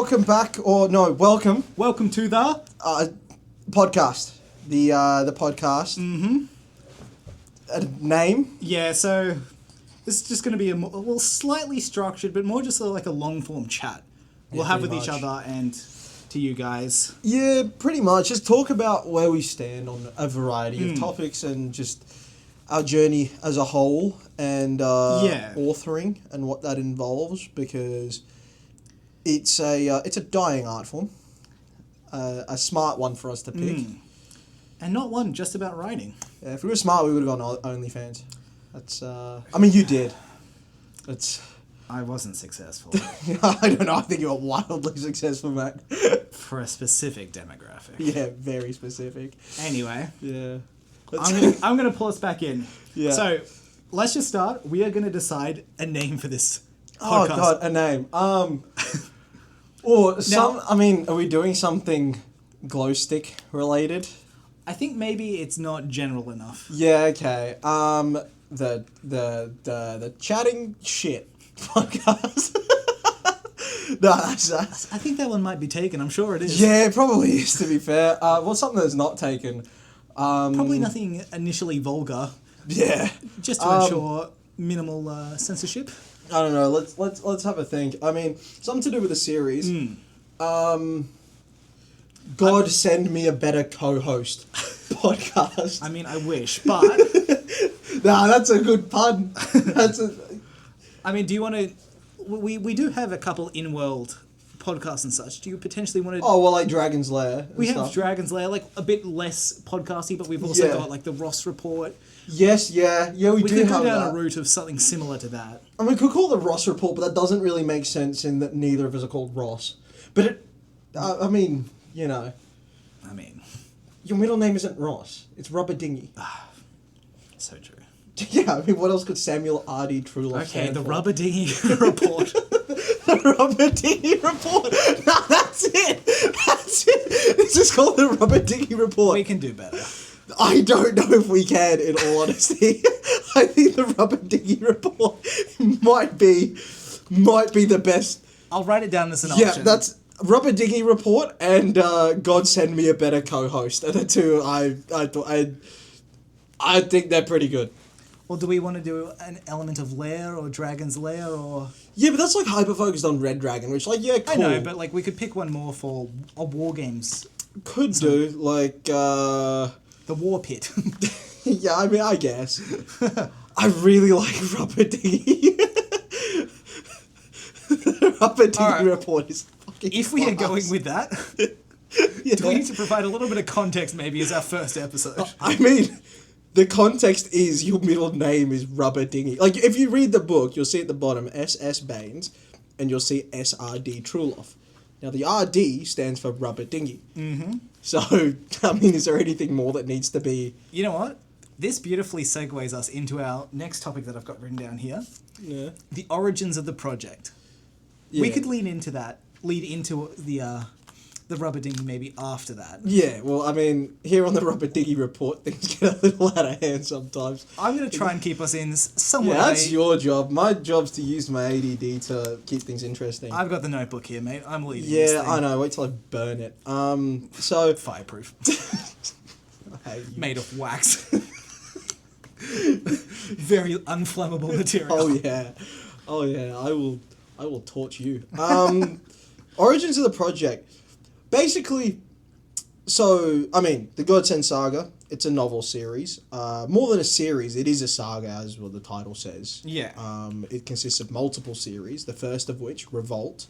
welcome back, welcome. Welcome to the podcast. The podcast. Mm-hmm. Name? Yeah, so this is just going to be slightly structured, but more just like a long-form chat we'll have with each other and to you guys. Yeah, pretty much. Just talk about where we stand on a variety of topics and just our journey as a whole and authoring and what that involves, because it's a dying art form, a smart one for us to pick. And not one just about writing. Yeah, if we were smart, we would have gone OnlyFans. That's, I mean, you did. I wasn't successful. I don't know, I think you were wildly successful, mate. For a specific demographic. Yeah, very specific. Anyway. Yeah. I'm gonna pull us back in. Yeah. So, let's just start. We are gonna decide a name for this podcast. Oh, God, a name. Are we doing something glow stick related? I think maybe it's not general enough. Yeah, okay. The chatting shit podcast. No, that's I think that one might be taken. I'm sure it is. Yeah, it probably is, to be fair. What's something that's not taken? Probably nothing initially vulgar. Yeah. Just to ensure minimal censorship. I don't know. Let's have a think. I mean, something to do with the series. God send me a better co-host podcast. I mean, I wish, but Nah, that's a good pun. I mean, do you want to? We do have a couple in-world podcasts and such. Do you potentially want to? Oh well, like Dragon's Lair. We have Dragon's Lair, like a bit less podcasty, but we've also got like the Ross Report. Yes, yeah, we do have that. We could go down a route of something similar to that. I mean, we could call it the Ross Report, but that doesn't really make sense in that neither of us are called Ross. But I mean, you know. I mean, your middle name isn't Ross. It's Rubber Dinghy. So true. Yeah, I mean, what else could Samuel R.D. Truloff stand for? The Rubber Dinghy Report. The Rubber Dinghy Report. No, that's it. That's it. This is called the Rubber Dinghy Report. We can do better. I don't know if we can, in all honesty. I think the Rubber Dinghy Report might be the best. I'll write it down as an option. Yeah, that's Rubber Dinghy Report and God Send Me a Better Co-Host. Are the two I think they're pretty good. Well, do we want to do an element of Lair or Dragon's Lair or? Yeah, but that's like hyper-focused on Red Dragon, which cool. I know, but like we could pick one more for a War Games. Could do, like, The War Pit. Yeah, I mean, I guess. I really like Rubber Dinghy. The Rubber Dinghy Report is fucking If we are going with that, yeah. Do we need to provide a little bit of context maybe as our first episode? I mean, the context is your middle name is Rubber Dinghy. Like, if you read the book, you'll see at the bottom S.S. Baines, and you'll see S.R.D. Truloff. Now, the R.D. stands for Rubber Dinghy. Mm-hmm. So, I mean, is there anything more that needs to be... You know what? This beautifully segues us into our next topic that I've got written down here. Yeah. The origins of the project. Yeah. We could lead into the Rubber Dinghy maybe after that. Yeah, well, I mean, here on the Rubber Dinghy Report, things get a little out of hand sometimes. I'm going to try and keep us in somewhat. Yeah, that's your job. My job's to use my ADD to keep things interesting. I've got the notebook here, mate. I'm leading this thing. I know. Wait till I burn it. So... Fireproof. Made of wax. Very unflammable material. Oh yeah. I will torch you. Origins of the project. Basically, so, I mean, the Godsend Saga, it's a novel series. More than a series, it is a saga, as what the title says. Yeah. It consists of multiple series, the first of which, Revolt.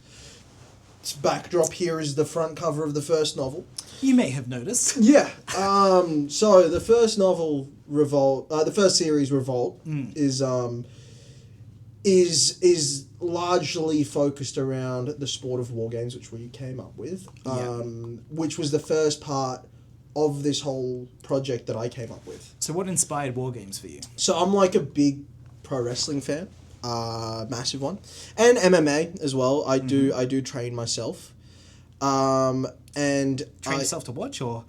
Its backdrop here is the front cover of the first novel. You may have noticed. Yeah. So, the first novel, Revolt, the first series, Revolt, is largely focused around the sport of war games, which we came up with, which was the first part of this whole project that I came up with. So what inspired war games for you? So I'm like a big pro wrestling fan, massive one, and MMA as well. I do train myself, and train yourself to watch or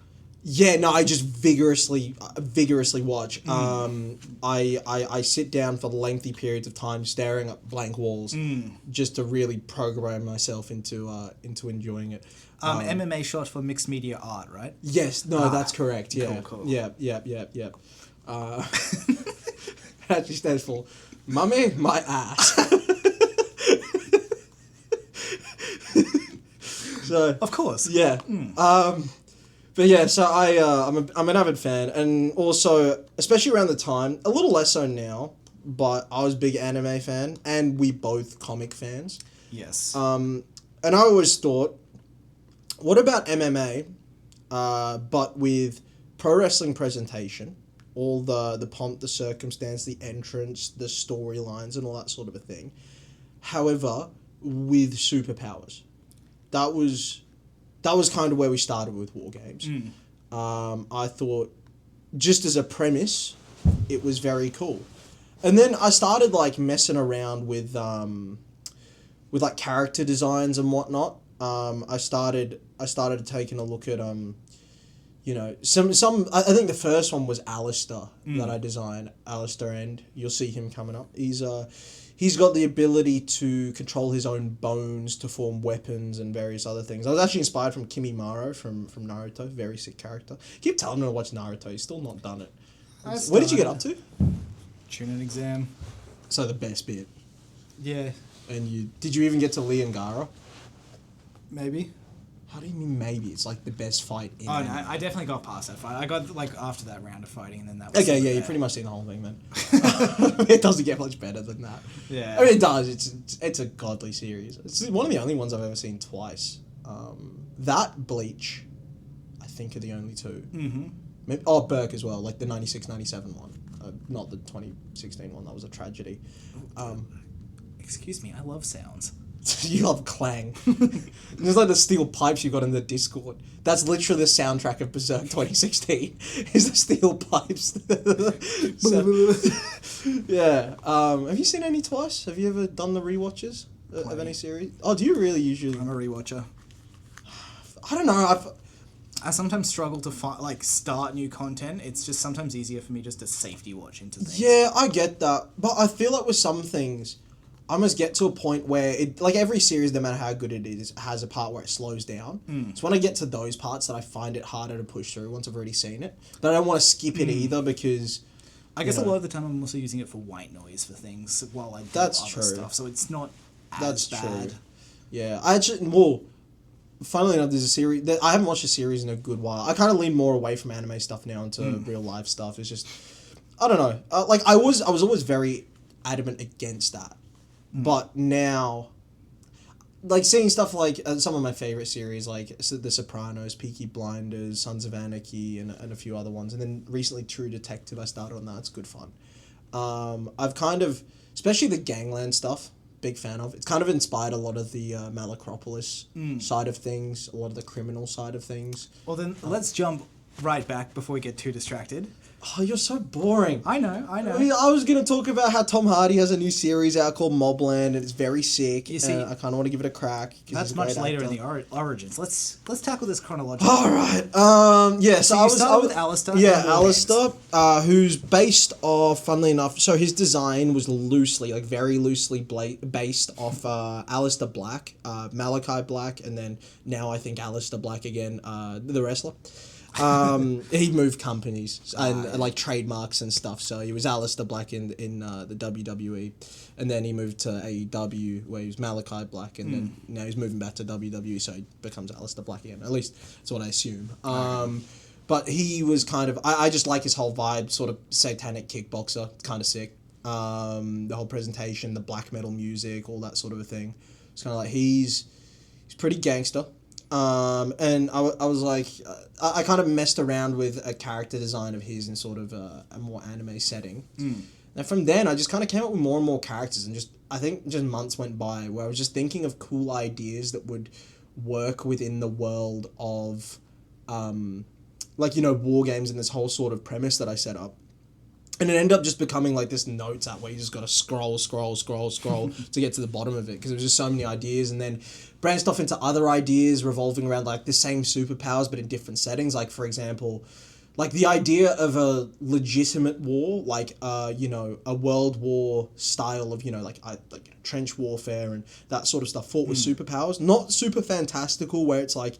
Yeah, no, I just vigorously watch. I sit down for lengthy periods of time staring at blank walls just to really program myself into enjoying it. MMA short for mixed media art, right? Yes, no, that's correct. Yeah, cool. Yeah. Actually stands for Mummy, my ass. So of course. Yeah. But yeah, so I'm an avid fan, and also especially around the time, a little less so now, but I was a big anime fan, and we both comic fans. Yes. And I always thought, what about MMA, but with pro wrestling presentation, all the pomp, the circumstance, the entrance, the storylines, and all that sort of a thing. However, with superpowers, that was kind of where we started with War Games. I thought, just as a premise, it was very cool. And then I started like messing around with like character designs and whatnot. I started taking a look at you know, some I think the first one was Alistair that I designed, Alistair End. You'll see him coming up. He's got the ability to control his own bones to form weapons and various other things. I was actually inspired from Kimimaro from Naruto. Very sick character. Keep telling him to watch Naruto. He's still not done it. Where did you get up to? Chunin exam. So the best bit. Yeah. And did you even get to Lee and Gaara? Maybe. How do you mean maybe? It's like the best fight in anime. No, I definitely got past that fight. I got like after that round of fighting, and then that was... Okay, yeah, you've pretty much seen the whole thing then. It doesn't get much better than that. Yeah. I mean, it does. It's a godly series. It's one of the only ones I've ever seen twice. That, Bleach, I think are the only two. Maybe, Berk as well, like the 96-97 one. Not the 2016 one. That was a tragedy. Excuse me, I love sounds. You love clang. There's like the steel pipes you got in the Discord. That's literally the soundtrack of Berserk 2016. Is the steel pipes. Yeah. Have you seen any twice? Have you ever done the rewatches of any series? Oh, do you really usually? I'm a rewatcher. I don't know. I sometimes struggle to start new content. It's just sometimes easier for me just to safety watch into things. Yeah, I get that, but I feel like with some things, I must get to a point where like every series, no matter how good it is, has a part where it slows down. So when I get to those parts, that I find it harder to push through once I've already seen it. But I don't want to skip it either because I guess a lot of the time I'm also using it for white noise for things while I do other stuff. So it's not as bad. True. Yeah, funnily enough, there's a series that I haven't watched a series in a good while. I kind of lean more away from anime stuff now into real life stuff. It's just, I don't know. Like I was always very adamant against that. But now, like, seeing stuff like some of my favorite series, like The Sopranos, Peaky Blinders, Sons of Anarchy, and a few other ones. And then recently True Detective, I started on that. It's good fun. I've kind of, especially the gangland stuff, big fan of. It's kind of inspired a lot of the Malacropolis side of things, a lot of the criminal side of things. Well, then let's jump right back before we get too distracted. Oh, you're so boring. I know. I was going to talk about how Tom Hardy has a new series out called Mobland, and it's very sick. You see, I kind of want to give it a crack. That's much later in the origins. Let's tackle this chronologically. All right. Yeah. So I started with Alistair. Yeah, Alistair, who's based off, funnily enough, so his design was very loosely based off Alistair Black, Malachi Black, and then now I think Alistair Black again, the wrestler. He moved companies and like trademarks and stuff. So he was Alistair Black in the WWE, and then he moved to AEW where he was Malachi Black, and then now he's moving back to WWE, so he becomes Alistair Black again. At least that's what I assume. But he was kind of I just like his whole vibe, sort of satanic kickboxer, kind of sick. The whole presentation, the black metal music, all that sort of a thing. It's kind of like he's pretty gangster. And I was like, I kind of messed around with a character design of his in sort of a more anime setting. And from then, I just kind of came up with more and more characters, and I think months went by where I was just thinking of cool ideas that would work within the world of, War Games and this whole sort of premise that I set up. And it ended up just becoming like this notes app where you just got to scroll to get to the bottom of it, because there was just so many ideas, and then branched off into other ideas revolving around like the same superpowers but in different settings. Like, for example, like the idea of a legitimate war, like you know, a world war style of, you know, like trench warfare and that sort of stuff fought with superpowers, not super fantastical where it's like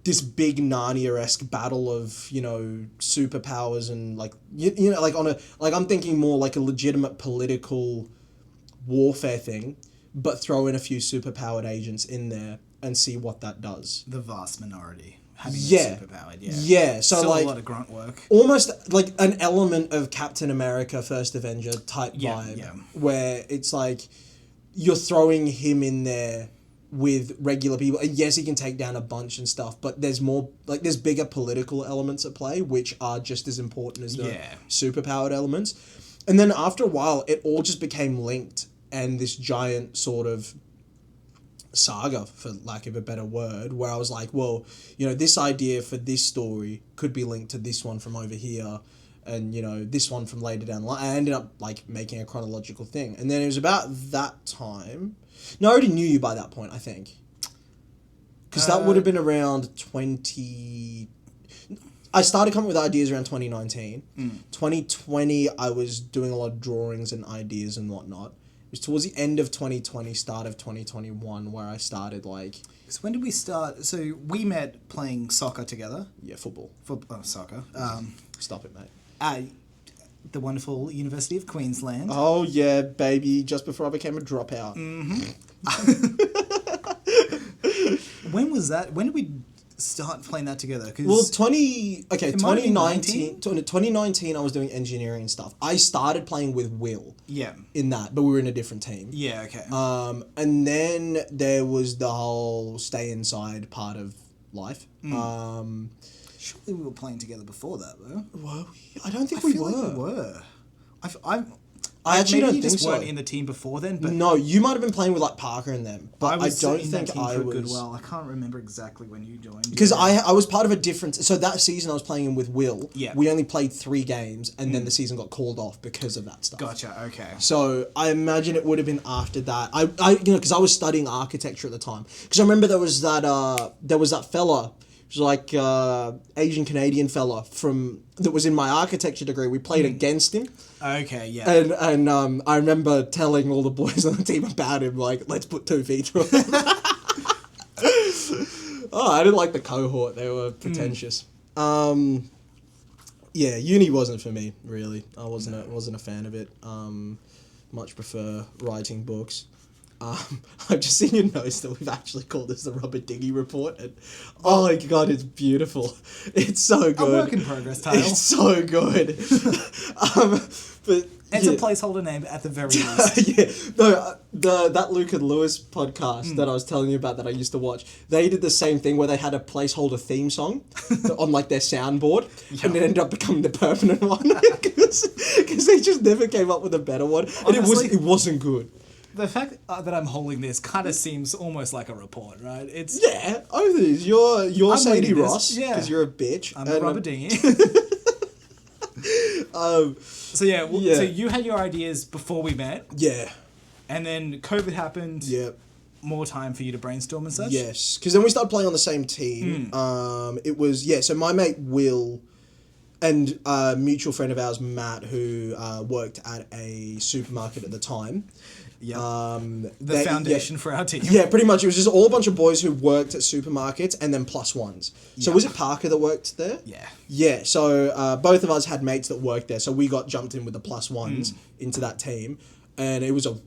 this big Narnia-esque battle of, you know, superpowers and like you know, like on a, like I'm thinking more like a legitimate political warfare thing, but throw in a few superpowered agents in there and see what that does. The vast minority having superpowered, yeah. So still like a lot of grunt work, almost like an element of Captain America First Avenger type vibe, where it's like you're throwing him in there with regular people, and yes, he can take down a bunch and stuff, but there's more, like, there's bigger political elements at play, which are just as important as the superpowered elements. And then after a while, it all just became linked, and this giant sort of saga, for lack of a better word, where I was like, well, you know, this idea for this story could be linked to this one from over here, and, you know, this one from later down the line. I ended up, like, making a chronological thing. And then it was about that time... No, I already knew you by that point, I think. Because that would have been around 20... I started coming up with ideas around 2019. 2020, I was doing a lot of drawings and ideas and whatnot. It was towards the end of 2020, start of 2021, where I started, like... So when did we start? So we met playing soccer together. Yeah, football. Soccer. Stop it, mate. The wonderful University of Queensland. Oh, yeah, baby. Just before I became a dropout. When was that? When did we start playing that together? Well, 2019, I was doing engineering and stuff. I started playing with Will. Yeah. In that, but we were in a different team. Yeah, okay. And then there was the whole stay inside part of life. Surely we were playing together before that, though. Were we? I don't think we were. Like we were. I actually don't think so. Maybe you just weren't in the team before then, but... No, you might have been playing with, like, Parker and them, but I don't think I was... Good while. I can't remember exactly when you joined. Because I was part of a different... So that season I was playing with Will. Yeah. We only played 3 games, and then the season got called off because of that stuff. Gotcha, okay. So I imagine it would have been after that. I you know, because I was studying architecture at the time. Because I remember there was that fella... like Asian Canadian fella that was in my architecture degree. We played against him. Okay, yeah. And I remember telling all the boys on the team about him, like, let's put 2 feet through him. I didn't like the cohort. They were pretentious. Yeah, uni wasn't for me, really. I wasn't a fan of it. Much prefer writing books. I've just seen your notes that we've actually called this the Rubber Dinghy Report, and oh my god, it's beautiful. It's so good. A work in progress, Tale. It's so good. But it's a placeholder name at the very least. That Luke and Lewis podcast that I was telling you about that I used to watch, they did the same thing where they had a placeholder theme song on like their soundboard, and it ended up becoming the permanent one because they just never came up with a better one. Honestly, and it wasn't good. The fact that I'm holding this kind of seems almost like a report, right? It's you're Sadie Ross because you're a bitch. I'm a rubber dinghy. So you had your ideas before we met. Yeah. And then COVID happened. Yeah. More time for you to brainstorm and such. Yes, because then we started playing on the same team. It was so my mate Will and a mutual friend of ours, Matt, who worked at a supermarket at the time. Yeah. The foundation for our team. Yeah, pretty much. It was just all a bunch of boys who worked at supermarkets and then plus ones. So was it Parker that worked there? Yeah. Yeah. So both of us had mates that worked there, so we got jumped in with the plus ones into that team, and it was a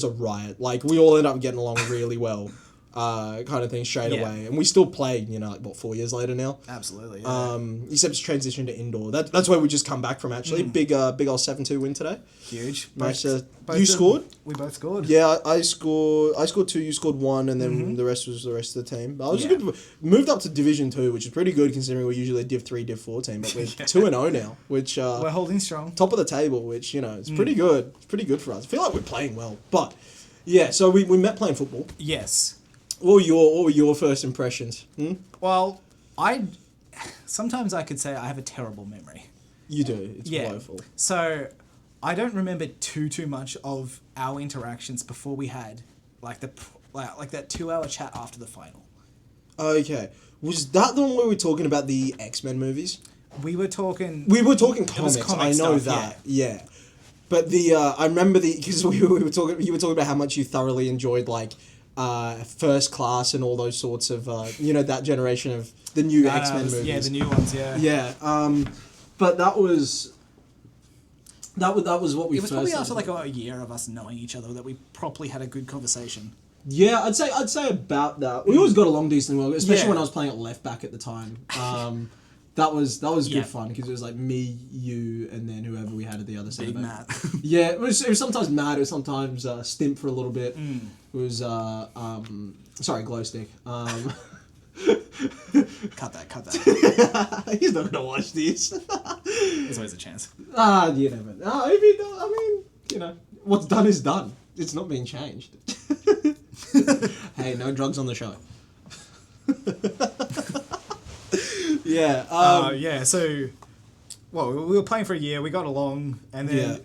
riot. Like we all ended up getting along really well. Kind of thing straight away, and we still play. You know, like what 4 years later now. Absolutely. Yeah. Except it's transitioned to indoor. That's where we just come back from. Actually, big old 7-2 win today. Huge. Nice. You scored. We both scored. Yeah, I scored 2. You scored 1, and then the rest was the rest of the team. But I was good. Moved up to Division 2, which is pretty good considering we're usually a Div 3, Div 4 team. But we're 2-0 now, which we're holding strong. Top of the table, which it's pretty good. It's pretty good for us. I feel like we're playing well, but yeah. So we met playing football. Yes. What were your first impressions? Well, sometimes I could say I have a terrible memory. You do. It's woeful. So I don't remember too much of our interactions before we had like that 2-hour chat after the final. Okay. Was that the one where we were talking about the X-Men movies? We were talking comics. I know stuff, that. Yeah. But I remember because we were talking. You were talking about how much you thoroughly enjoyed like First Class and all those sorts of that generation of the new X-Men movies. Yeah, the new ones. Yeah. Yeah. But that was what we. It was probably after like a year of us knowing each other that we properly had a good conversation. Yeah, I'd say about that. We always got along decently well, especially when I was playing at left back at the time. That was good fun because it was like me, you, and then whoever we had at the other side. Big Matt. Yeah, it was sometimes Matt. It was sometimes Stimp for a little bit. It was Glow Stick. Cut that. He's not gonna watch this. There's always a chance. You never know. If he does, I mean, what's done is done. It's not being changed. Hey, no drugs on the show. Yeah. So, we were playing for a year. We got along, and then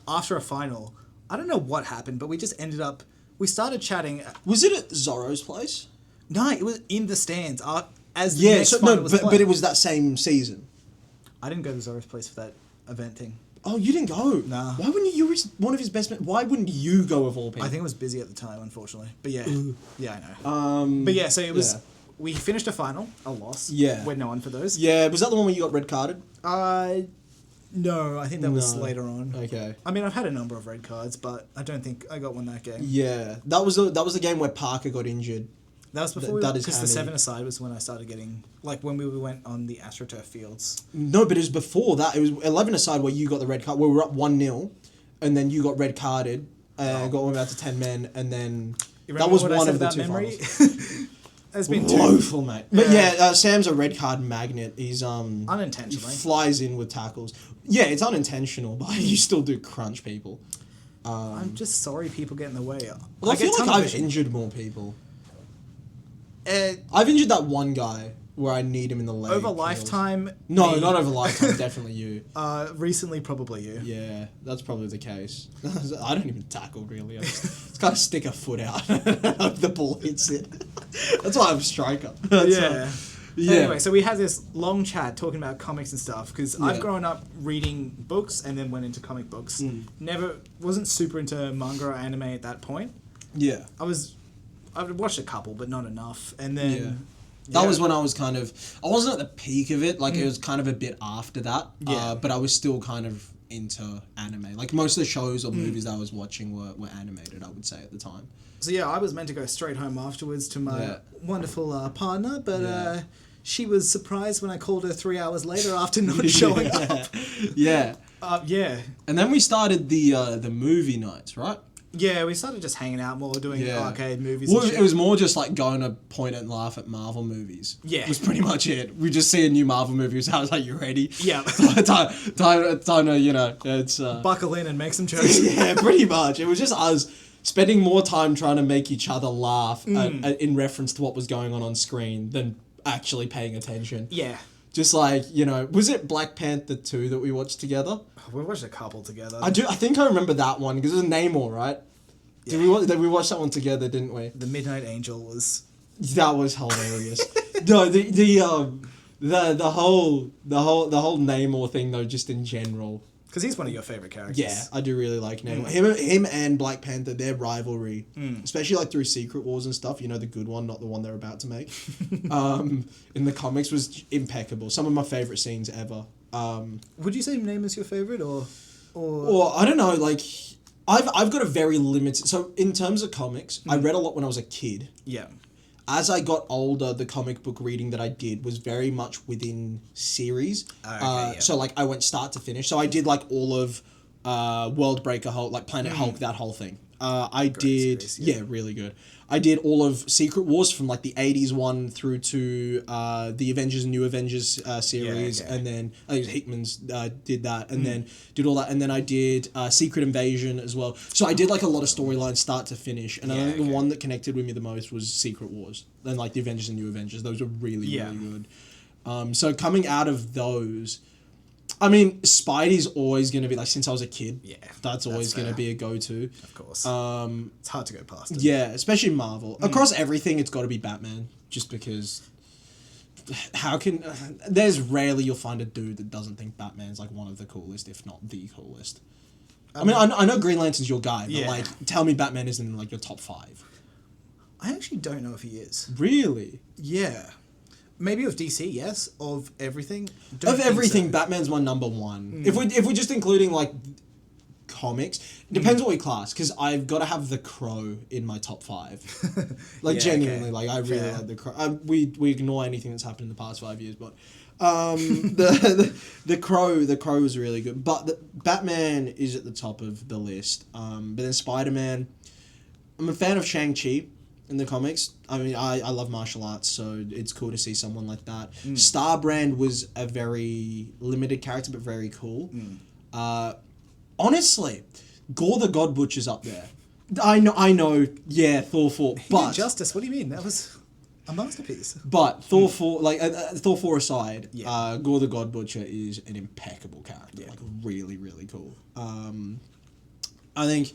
after a final, I don't know what happened, but we just ended up. We started chatting. Was it at Zorro's place? No, it was in the stands. As the next final was playing. But it was that same season. I didn't go to Zorro's place for that event thing. Oh, you didn't go? Nah. Why wouldn't you? You were one of his best men. Why wouldn't you go of all people? I think I was busy at the time, unfortunately. But yeah. Yeah, I know. But yeah, so it was... Yeah. We finished a final, a loss. Yeah. We're known for those. Yeah, was that the one where you got red carded? No, I think that was later on. Okay. I mean, I've had a number of red cards, but I don't think I got one that game. Yeah. That was the game where Parker got injured. That was before because the 7-a-side was when I started getting... Like, when we went on the AstroTurf fields. No, but it was before that. It was 11-a-side where you got the red card. Where we were up 1-0, and then you got red carded, and got one out to 10 men, and then... That was one of the two finals. It's been woeful, mate. But Sam's a red card magnet. He's unintentionally. He flies in with tackles. Yeah, it's unintentional, but you still do crunch people. I'm just sorry people get in the way. Well, I feel like I've injured more people. I've injured that one guy where I need him in the leg. Over lifetime? No, not over lifetime. Definitely you. Recently, probably you. Yeah, that's probably the case. I don't even tackle, really. I just kind of stick a foot out. The ball hits it. That's why I'm a striker. Yeah. Anyway, so we had this long chat talking about comics and stuff, because I've grown up reading books and then went into comic books. Wasn't super into manga or anime at that point. Yeah. I've watched a couple, but not enough. And then... That was when I was I wasn't at the peak of it, like it was kind of a bit after that, but I was still kind of into anime. Like most of the shows or movies that I was watching were animated, I would say, at the time. So I was meant to go straight home afterwards to my wonderful partner, but she was surprised when I called her 3 hours later after not showing up. Yeah. And then we started the movie nights, right? Yeah, we started just hanging out more, doing arcade movies. Well, it was more just like going to point and laugh at Marvel movies. Yeah. Was pretty much it. We just see a new Marvel movie, so I was like, you ready? Yeah. time to, it's... buckle in and make some jokes. Yeah, pretty much. It was just us spending more time trying to make each other laugh in reference to what was going on screen than actually paying attention. Yeah. Just like, was it Black Panther 2 that we watched together? We watched a couple together. I think I remember that one, because it was Namor, right? Yeah. Did we watch that one together, didn't we? The Midnight Angel was... That was hilarious. No, the whole Namor thing, though, just in general. Because he's one of your favourite characters. Yeah, I do really like Namor. Him and Black Panther, their rivalry, especially like through Secret Wars and stuff, the good one, not the one they're about to make, in the comics was impeccable. Some of my favourite scenes ever. Would you say Namor's your favourite, or I don't know, like... I've got a very limited... So, in terms of comics, I read a lot when I was a kid. Yeah. As I got older, the comic book reading that I did was very much within series. So, like, I went start to finish. So, I did, like, all of World Breaker Hulk, like, Planet Hulk, that whole thing. I did... Series, yeah, really good. I did all of Secret Wars from, like, the 80s one through to the Avengers and New Avengers series. And then, I think Hickman's did that. And then did all that. And then I did Secret Invasion as well. So I did, like, a lot of storylines start to finish. And I think the one that connected with me the most was Secret Wars. Then, like, the Avengers and New Avengers. Those were really, really good. So coming out of those... I mean, Spidey's always going to be, like, since I was a kid. Yeah. That's always going to be a go-to. Of course. It's hard to go past it. Yeah, especially Marvel. Across everything, it's got to be Batman. Just because... There's rarely you'll find a dude that doesn't think Batman's, like, one of the coolest, if not the coolest. I mean, I know Green Lantern's your guy, but, like, tell me Batman isn't in, like, your top 5. I actually don't know if he is. Really? Yeah. Maybe of DC, yes. Of everything? Of everything, Batman's my number 1. If we're just including, like, comics, it depends what we class, because I've got to have The Crow in my top 5. Like, genuinely, like, I really like The Crow. We ignore anything that's happened in the past 5 years, but the Crow was really good. But Batman is at the top of the list. But then Spider-Man, I'm a fan of Shang-Chi in the comics. I mean, I love martial arts, so it's cool to see someone like that. Starbrand was a very limited character, but very cool. Honestly, Gore the God Butcher's up there. I know, yeah, Thor 4, but... Justice, what do you mean? That was a masterpiece. But Thor 4, like, Thor 4 aside, Gore the God Butcher is an impeccable character. Like, really, really cool. I think...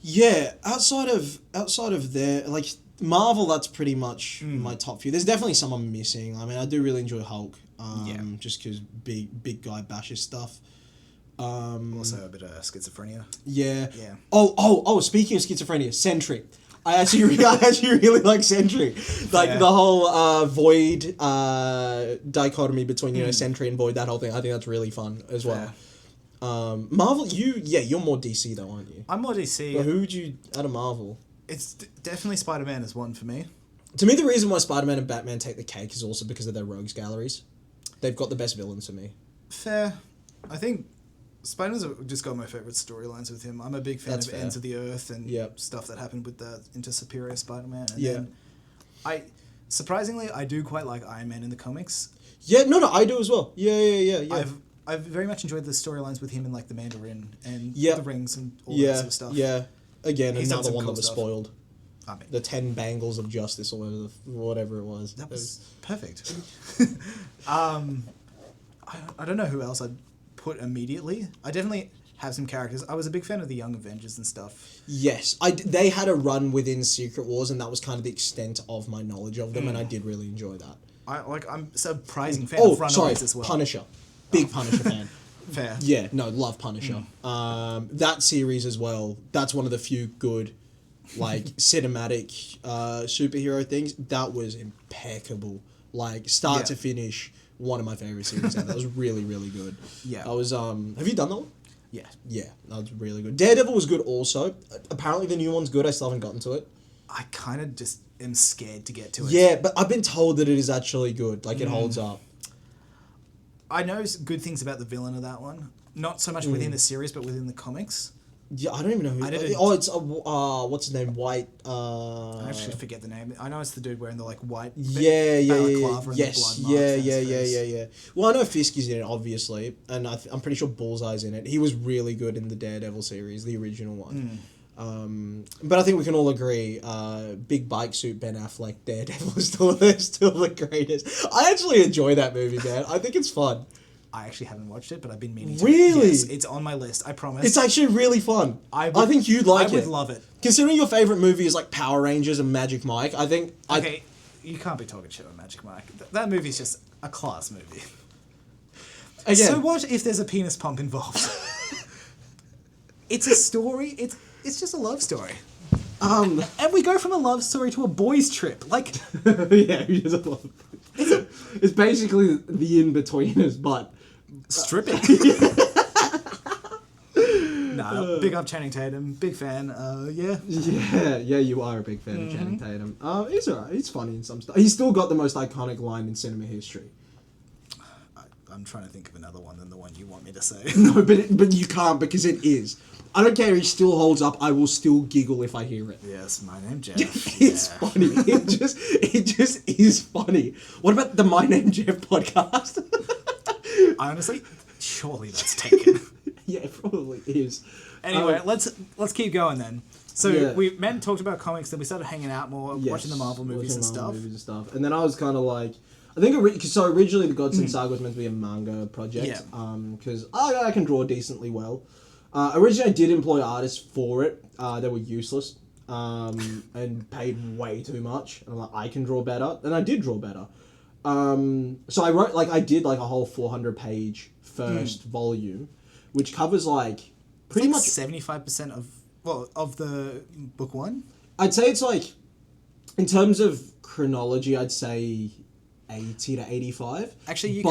Yeah, outside of their, like, Marvel, that's pretty much my top few. There's definitely some I'm missing. I mean, I do really enjoy Hulk, just because big guy bashes stuff. Also a bit of schizophrenia. Yeah. Oh, speaking of schizophrenia, Sentry. I actually really like Sentry. Like, the whole Void dichotomy between, Sentry and Void, that whole thing, I think that's really fun as well. Marvel, you're more DC though, aren't you? I'm more DC. But who would you out of Marvel? It's definitely Spider-Man is one for me. To me, the reason why Spider-Man and Batman take the cake is also because of their rogues galleries. They've got the best villains for me. Fair. I think Spider-Man's just got my favourite storylines with him. I'm a big fan of Ends of the Earth and stuff that happened with the Into Superior Spider-Man. And then surprisingly, I do quite like Iron Man in the comics. Yeah, no, I do as well. Yeah. I've very much enjoyed the storylines with him in, like, the Mandarin and the rings and all that sort of stuff. Yeah, again, another one that was stuff. Spoiled. I mean, the 10 Bangles of Justice or whatever it was. That was perfect. I don't know who else I'd put immediately. I definitely have some characters. I was a big fan of the Young Avengers and stuff. Yes, they had a run within Secret Wars, and that was kind of the extent of my knowledge of them, and I did really enjoy that. I'm a surprising fan of Runaways as well. Punisher. Big Punisher fan. Fair. Yeah, no, love Punisher. That series as well, that's one of the few good, like, cinematic superhero things. That was impeccable. Like, start to finish, one of my favourite series ever. That was really, really good. Yeah. That was, have you done that one? Yeah. Yeah, that was really good. Daredevil was good also. Apparently the new one's good, I still haven't gotten to it. I kind of just am scared to get to it. Yeah, but I've been told that it is actually good. Like, it holds up. I know good things about the villain of that one. Not so much within the series, but within the comics. Yeah, I don't even know who. It's what's his name? White. I actually forget the name. I know it's the dude wearing the, like, white. Balaclava yeah. Well, I know Fisk is in it, obviously, and I'm pretty sure Bullseye's in it. He was really good in the Daredevil series, the original one. But I think we can all agree, big bike suit Ben Affleck Daredevil is still the greatest. I actually enjoy that movie, man. I think it's fun. I actually haven't watched it, but I've been meaning to. Really? Yes, it's on my list, I promise. It's actually really fun. I think you'd like it. I would love it. Considering your favourite movie is, like, Power Rangers and Magic Mike, I think... Okay, you can't be talking shit on Magic Mike. That movie's just a class movie. Again, so what if there's a penis pump involved? It's a story. It's just a love story. And we go from a love story to a boys' trip. Like... yeah, it's basically the in-betweeners, but... Stripping. Nah, big up Channing Tatum. Big fan. Yeah, you are a big fan of Channing Tatum. He's alright. He's funny in some stuff. He's still got the most iconic line in cinema history. I'm trying to think of another one than the one you want me to say. No, but you can't, because it is. I don't care if it still holds up. I will still giggle if I hear it. Yes, my name Jeff. It's funny. It just is funny. What about the My Name Jeff podcast? Honestly, surely that's taken. Yeah, it probably is. Anyway, let's keep going then. So we talked about comics, then we started hanging out more, watching the Marvel movies and stuff. And then I was kind of like, I think originally the Godsend Saga was meant to be a manga project. Because I can draw decently well. Originally I did employ artists for it. They were useless. And paid way too much. And I'm like, I can draw better. And I did draw better. So I wrote, I did a whole 400-page first volume, which covers pretty much 75% of the book one. I'd say it's in terms of chronology, I'd say 80 to 85. Actually,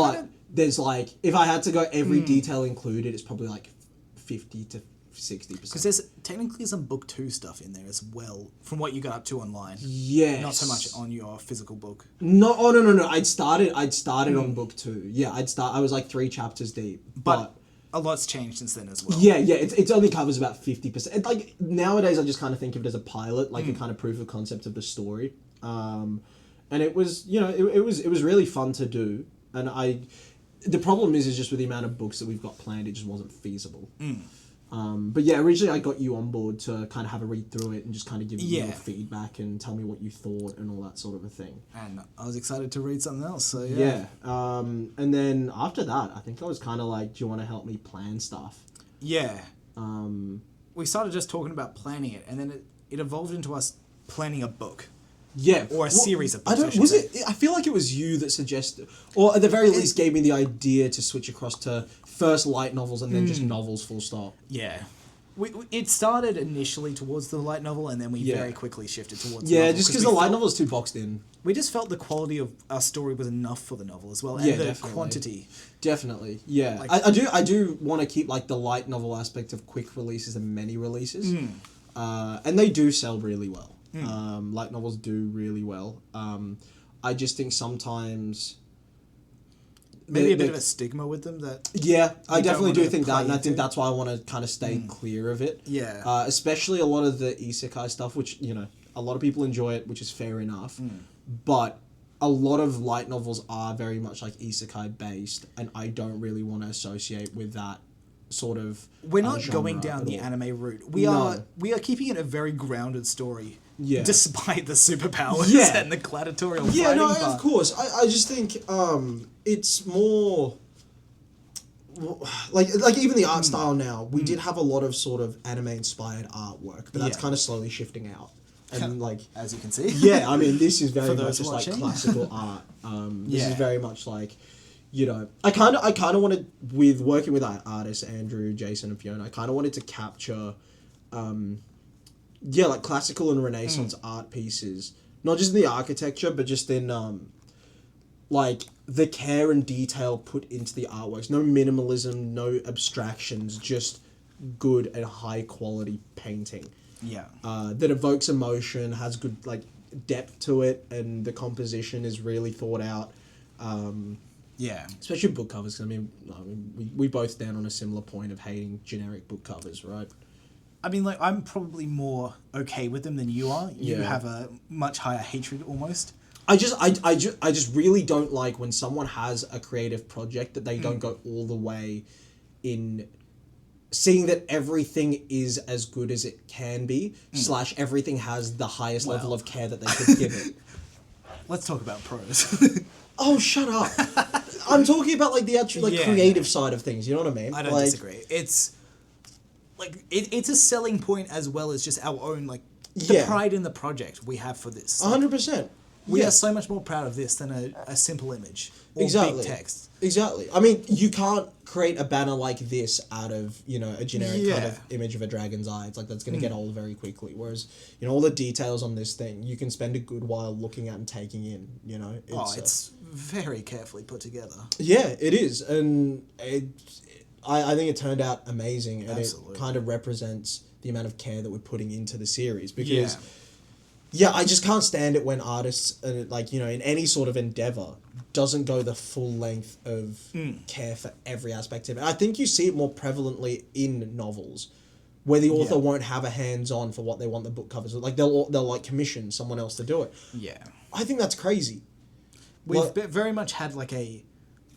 there's if I had to go every detail included, it's probably 50 to 60%. Because there's technically some book 2 stuff in there as well, from what you got up to online. Yes. Not so much on your physical book. No, no. I'd started on book 2. Yeah, I was 3 chapters deep. But a lot's changed since then as well. Yeah, it only covers about 50%. Nowadays, I just kind of think of it as a pilot, a kind of proof of concept of the story. And it was, it was really fun to do. And the problem is just with the amount of books that we've got planned, it just wasn't feasible. But yeah, originally I got you on board to kind of have a read through it and just kind of give me your feedback and tell me what you thought and all that sort of a thing. And I was excited to read something else, so yeah. And then after that, I think I was kind of do you want to help me plan stuff? Yeah. We started just talking about planning it, and then it evolved into us planning a book. Yeah. Or a series of books, I feel like it was you that suggested, or at the very least gave me the idea to switch across to first light novels and then just novels full stop. Yeah. It started initially towards the light novel, and then we very quickly shifted towards the novel. Yeah, just because the light novel is too boxed in. We just felt the quality of our story was enough for the novel as well, and the quantity. Definitely, yeah. I do want to keep the light novel aspect of quick releases and many releases. And they do sell really well. Light novels do really well. I just think sometimes maybe a bit of a stigma with them that I definitely do think that, and I think that's why I want to kind of stay clear of it. Especially a lot of the isekai stuff, which a lot of people enjoy it, which is fair enough, but a lot of light novels are very much isekai based, and I don't really want to associate with that sort of we're not going down the anime route. We are keeping it a very grounded story. Yeah. Despite the superpowers and the gladiatorial fighting. Yeah, no, of course. I just think it's more even the art style now. We did have a lot of sort of anime inspired artwork, but that's kind of slowly shifting out. And as you can see. Yeah, I mean this is very much just classical art. This is very much I kind of wanted, with working with artists Andrew, Jason, and Fiona, I kind of wanted to capture classical and Renaissance art pieces, not just in the architecture, but just in the care and detail put into the artworks. No minimalism, no abstractions, just good and high quality painting. Yeah. That evokes emotion, has good depth to it, and the composition is really thought out. Yeah. Especially book covers. I mean, we both stand on a similar point of hating generic book covers, right? I mean, I'm probably more okay with them than you are. You have a much higher hatred almost. I just really don't like when someone has a creative project that they don't go all the way in seeing that everything is as good as it can be, / everything has the highest level of care that they could give it. Let's talk about pros. Oh, shut up. I'm talking about the actual creative side of things, you know what I mean? I don't disagree. It's it's a selling point as well as just our own the pride in the project we have for this. 100%. We are so much more proud of this than a simple image or big text. Exactly. I mean, you can't create a banner like this out of, a generic kind of image of a dragon's eye. It's that's going to get old very quickly. Whereas, all the details on this thing, you can spend a good while looking at and taking in, It's very carefully put together. Yeah, it is. And I think it turned out amazing, and it kind of represents the amount of care that we're putting into the series, because I just can't stand it when artists in any sort of endeavor doesn't go the full length of care for every aspect of it. I think you see it more prevalently in novels where the author won't have a hands-on for what they want the book covers. They'll commission someone else to do it. Yeah. I think that's crazy. We've very much had a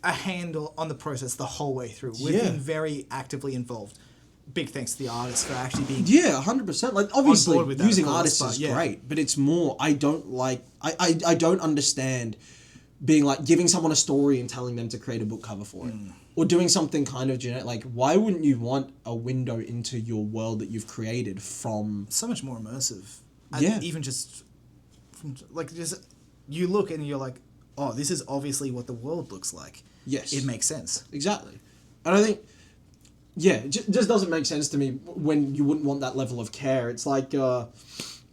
handle on the process the whole way through. We've been very actively involved. Big thanks to the artists for actually being 100%. Obviously using artists is great, but it's more I don't understand being like giving someone a story and telling them to create a book cover for it, or doing something kind of generic. Like, why wouldn't you want a window into your world that you've created from? So much more immersive. Yeah. Even just from just you look and you're like, oh, this is obviously what the world looks like. Yes, it makes sense. Exactly, and I think. Yeah, it just doesn't make sense to me when you wouldn't want that level of care. It's like, I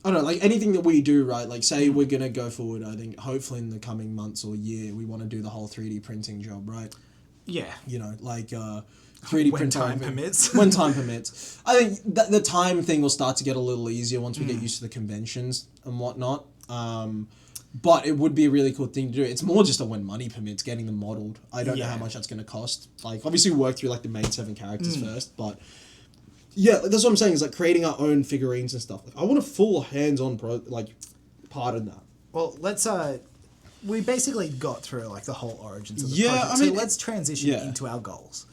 don't know, like anything that we do, right? Like, say we're going to go forward, I think, hopefully in the coming months or year, we want to do the whole 3D printing job, right? Yeah. You know, like 3D printing. When time permits. When time permits. I think that the time thing will start to get a little easier once we get used to the conventions and whatnot. But it would be a really cool thing to do. It's more just a when money permits, getting them modelled. I don't know how much that's going to cost. Like, obviously work through, like, the main 7 characters first, but... Yeah, that's what I'm saying, is, like, creating our own figurines and stuff. Like, I want a full hands-on, part in that. Well, let's, we basically got through, like, the whole origins of the project. I mean... So let's transition into our goals.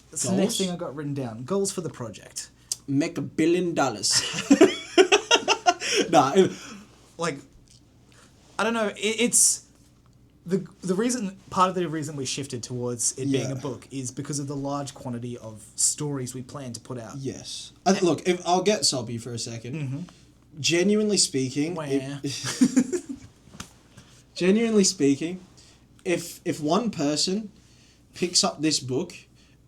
That's the next thing I got written down. Goals for the project. Make $1 billion. Nah. Like... I don't know, it's... The reason... Part of the reason we shifted towards it being a book is because of the large quantity of stories we plan to put out. Yes. Look, if I'll get sobby for a second. Genuinely speaking... genuinely speaking, if one person picks up this book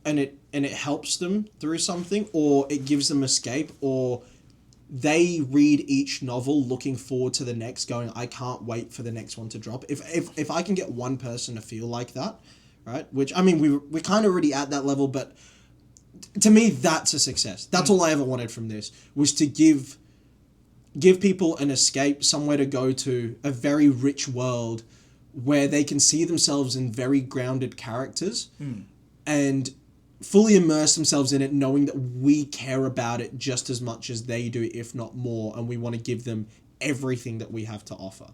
and it helps them through something, or it gives them escape, or... they read each novel looking forward to the next, going, I can't wait for the next one to drop. If I can get one person to feel like that, right? Which, I mean, we're kind of already at that level, but to me, that's a success. That's all I ever wanted from this, was to give people an escape, somewhere to go to, a very rich world where they can see themselves in very grounded characters and fully immerse themselves in it, knowing that we care about it just as much as they do, if not more, and we want to give them everything that we have to offer.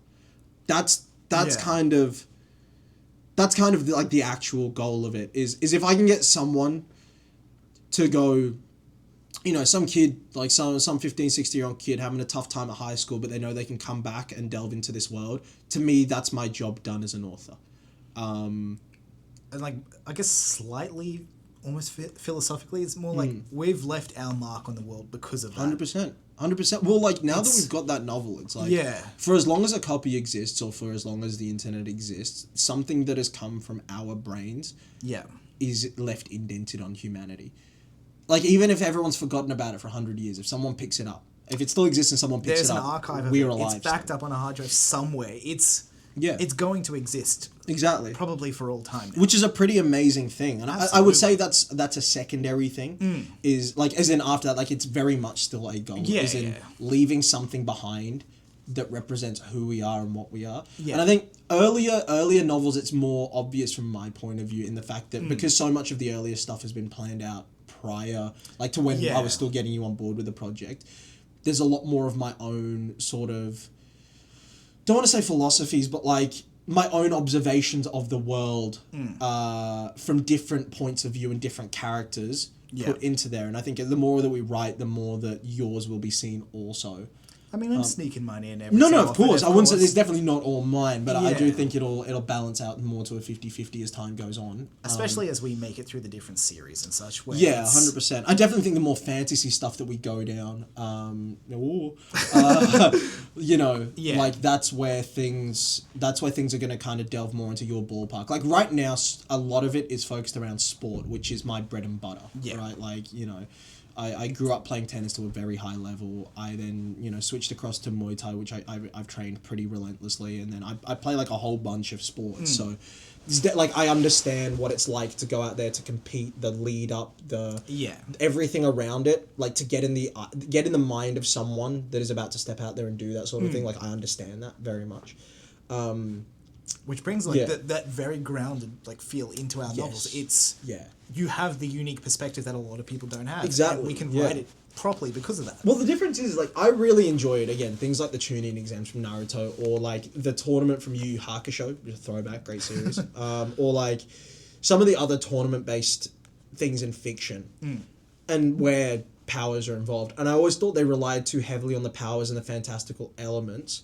That's kind of like the actual goal of it is if I can get someone to go, you know, some kid, like some 15, 16-year-old kid having a tough time at high school, but they know they can come back and delve into this world. To me, that's my job done as an author. And like, I guess slightly... almost philosophically, it's more like we've left our mark on the world because of that. 100%. Well, like, now that we've got that novel, it's like, for as long as a copy exists, or for as long as the internet exists, something that has come from our brains is left indented on humanity. Like, even if everyone's forgotten about it for 100 years, if someone picks it up, if it still exists and someone picks it up, there's an archive of we're it. alive. It's backed up on a hard drive somewhere. It's going to exist. Exactly. Probably for all time now. Which is a pretty amazing thing. And I would say that's a secondary thing. Is like, as in after that, like, it's very much still a goal. As in leaving something behind that represents who we are and what we are. Yeah. And I think earlier novels, it's more obvious from my point of view in the fact that because so much of the earlier stuff has been planned out prior, like to when I was still getting you on board with the project, there's a lot more of my own sort of... don't want to say philosophies, but like my own observations of the world from different points of view and different characters put into there. And I think the more that we write, the more that yours will be seen also. I mean, I'm sneaking mine in every No, of course. I wouldn't say it's definitely not all mine, but I do think it'll balance out more to a 50-50 as time goes on. Especially as we make it through the different series and such. 100%. I definitely think the more fantasy stuff that we go down, like that's where things are going to kind of delve more into your ballpark. Like right now, a lot of it is focused around sport, which is my bread and butter. Yeah. Right? Like, you know... I grew up playing tennis to a very high level. I then, switched across to Muay Thai, which I've trained pretty relentlessly. And then I play like a whole bunch of sports. So like I understand what it's like to go out there to compete, the lead up, everything around it, like to get in the mind of someone that is about to step out there and do that sort of thing. Like I understand that very much. Which brings that very grounded like feel into our novels. It's you have the unique perspective that a lot of people don't have. Exactly. And we can write it properly because of that. Well, the difference is like I really enjoyed things like the tune-in exams from Naruto, or like the tournament from Yu Yu Hakusho, which is a throwback, great series, or like some of the other tournament-based things in fiction, and where powers are involved. And I always thought they relied too heavily on the powers and the fantastical elements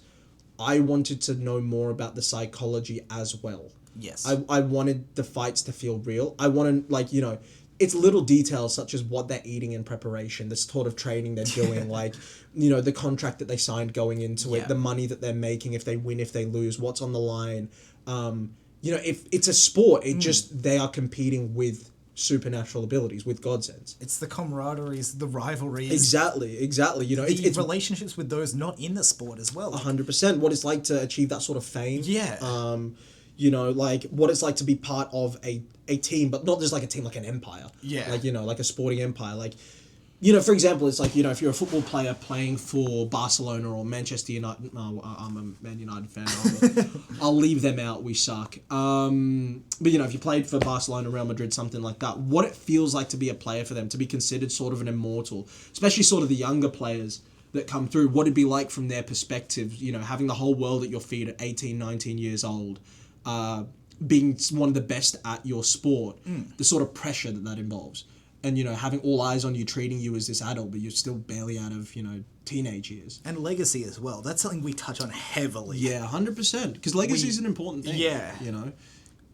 I wanted to know more about the psychology as well. Yes. I wanted the fights to feel real. I wanted, like, you know, it's little details such as what they're eating in preparation, the sort of training they're doing, like, you know, the contract that they signed going into it, the money that they're making if they win, if they lose, what's on the line. You know, if it's a sport, it just, they are competing with supernatural abilities, with godsends. It's the camaraderies, the rivalries. Exactly. You know, it's relationships with those not in the sport as well. 100%. What it's like to achieve that sort of fame. Yeah. You know, like, what it's like to be part of a team, but not just like a team, like an empire. Yeah. Like, you know, like a sporting empire. Like, you know, for example, it's like, you know, if you're a football player playing for Barcelona or Manchester United, no, I'm a Man United fan, I'll leave them out, we suck. But, you know, if you played for Barcelona, Real Madrid, something like that, what it feels like to be a player for them, to be considered sort of an immortal, especially sort of the younger players that come through, what it'd be like from their perspective, you know, having the whole world at your feet at 18, 19 years old, being one of the best at your sport, the sort of pressure that involves. And, you know, having all eyes on you, treating you as this adult, but you're still barely out of, you know, teenage years. And legacy as well. That's something we touch on heavily. Yeah, 100%. Because legacy is an important thing. Yeah. You know,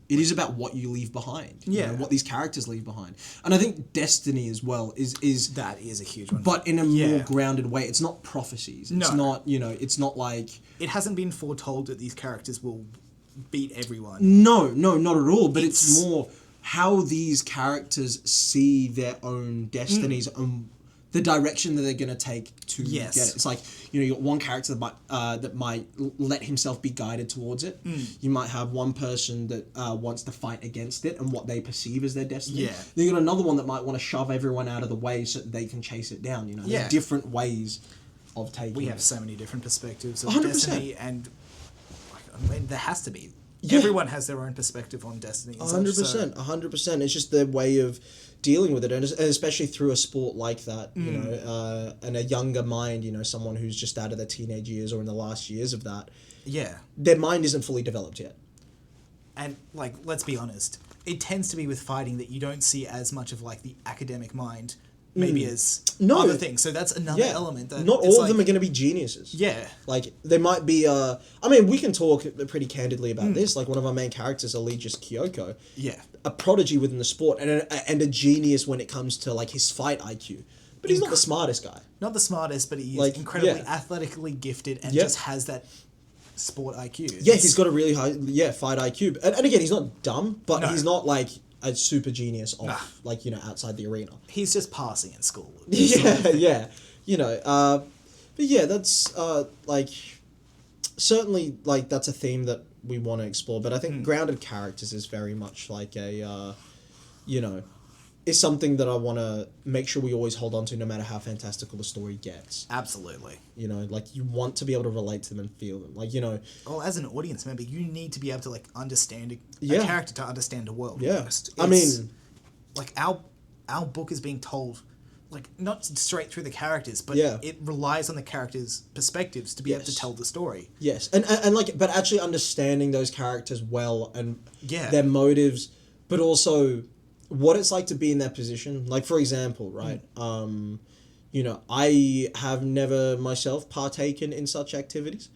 it is about what you leave behind. Yeah. You know, what these characters leave behind. And I think destiny as well is that is a huge one. But in a more grounded way. It's not prophecies. It's not, you know, it's not like... It hasn't been foretold that these characters will beat everyone. No, not at all. But it's more... how these characters see their own destinies and the direction that they're going to take to get it. It's like, you know, you got one character that might let himself be guided towards it. You might have one person that wants to fight against it and what they perceive as their destiny. Yeah. Then you got another one that might want to shove everyone out of the way so that they can chase it down. You know, there's different ways of taking it. We have so many different perspectives of 100%. destiny, and I mean, there has to be. Yeah. Everyone has their own perspective on destiny. 100%. It's just their way of dealing with it, and especially through a sport like that, you know, and a younger mind, you know, someone who's just out of their teenage years or in the last years of that. Yeah. Their mind isn't fully developed yet. And, like, let's be honest, it tends to be with fighting that you don't see as much of, like, the academic mind maybe as other things. So that's another element. That not all of them are going to be geniuses. Yeah. Like, there might be... I mean, we can talk pretty candidly about this. Like, one of our main characters, Allegius Kyoko. Yeah. A prodigy within the sport and a genius when it comes to, like, his fight IQ. But he's not the smartest guy. Not the smartest, but he is incredibly athletically gifted and just has that sport IQ. Yeah, he's got a really high fight IQ. And again, he's not dumb, but he's not, like... a super genius off, like, you know, outside the arena. He's just passing in school. Yeah. You know, but yeah, that's, like, certainly, like, that's a theme that we want to explore. But I think grounded characters is very much like a, you know, is something that I want to make sure we always hold on to no matter how fantastical the story gets. Absolutely. You know, like, you want to be able to relate to them and feel them. Like, you know... Well, as an audience member, you need to be able to, like, understand a character to understand a world. Yeah. I mean... Like, our book is being told, like, not straight through the characters, but it relies on the characters' perspectives to be able to tell the story. Yes. And like, but actually understanding those characters well and their motives, but also... what it's like to be in that position. Like, for example, right, you know, I have never myself partaken in such activities,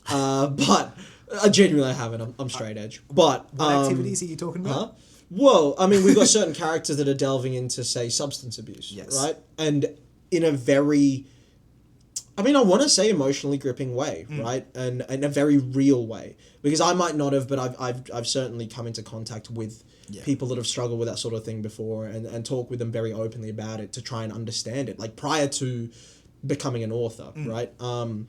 but I genuinely haven't. I'm straight edge. But what activities are you talking about? Well, I mean, we've got certain characters that are delving into, say, substance abuse, right? And in a very, I mean, I want to say emotionally gripping way, right? And in a very real way. Because I might not have, but I've certainly come into contact with people that have struggled with that sort of thing before and talk with them very openly about it to try and understand it, like prior to becoming an author, right? And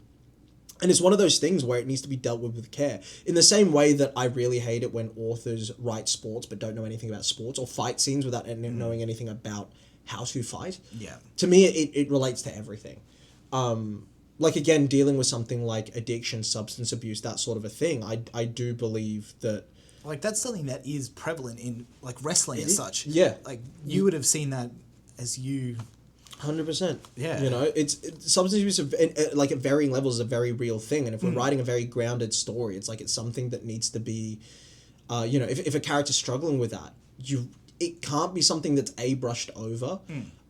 it's one of those things where it needs to be dealt with care. In the same way that I really hate it when authors write sports but don't know anything about sports, or fight scenes without knowing anything about how to fight. Yeah. To me, it relates to everything. Like, again, dealing with something like addiction, substance abuse, that sort of a thing, I do believe that... Like, that's something that is prevalent in, like, wrestling as such. Yeah. Like, you would have seen that as you... 100%. Yeah. You know, it's substance abuse, like, at varying levels, is a very real thing. And if we're writing a very grounded story, it's like it's something that needs to be... you know, if a character's struggling with that, it can't be something that's A, brushed over,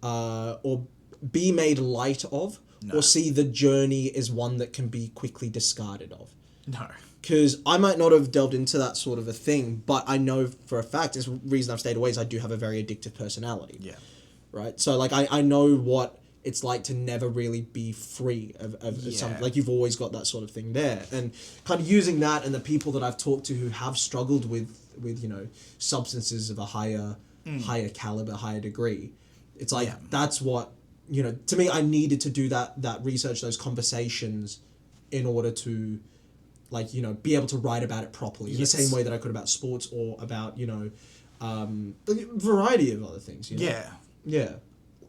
or B, made light of, or C, the journey is one that can be quickly discarded of. No. Because I might not have delved into that sort of a thing, but I know for a fact, the reason I've stayed away is I do have a very addictive personality. Yeah. Right? So, like, I know what it's like to never really be free of something. Like, you've always got that sort of thing there. And kind of using that and the people that I've talked to who have struggled with you know, substances of a higher caliber, higher degree, it's like, that's what, you know, to me, I needed to do that research, those conversations in order to, like, you know, be able to write about it properly in the same way that I could about sports or about, you know, a variety of other things, you know? Yeah. Yeah.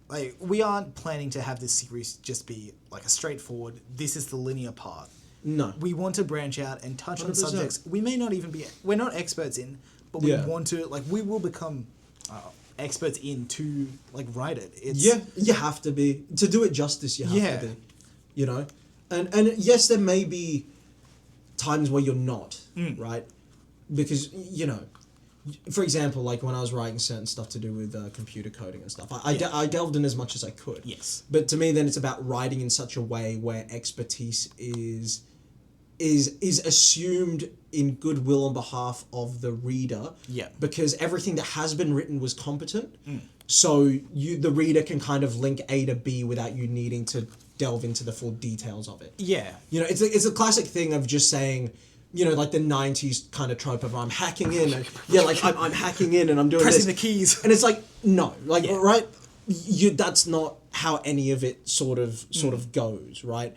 Like, we aren't planning to have this series just be, like, a straightforward, this is the linear path. No. We want to branch out and touch 100%. On subjects we may not even be... We're not experts in, but we want to... Like, we will become experts in to, like, write it. Yeah, you have to be. To do it justice, you have to be. You know? And yes, there may be times where you're not, right? Because, you know, for example, like when I was writing certain stuff to do with computer coding and stuff, I delved in as much as I could. Yes. But to me, then it's about writing in such a way where expertise is assumed in goodwill on behalf of the reader. Yeah. Because everything that has been written was competent. So the reader can kind of link A to B without you needing to delve into the full details of it. Yeah. You know, it's a classic thing of just saying, you know, like the 90s kind of trope of I'm hacking in. And, like I'm hacking in and I'm doing pressing this. the keys. And it's like, no. Like, right? That's not how any of it sort of goes, right?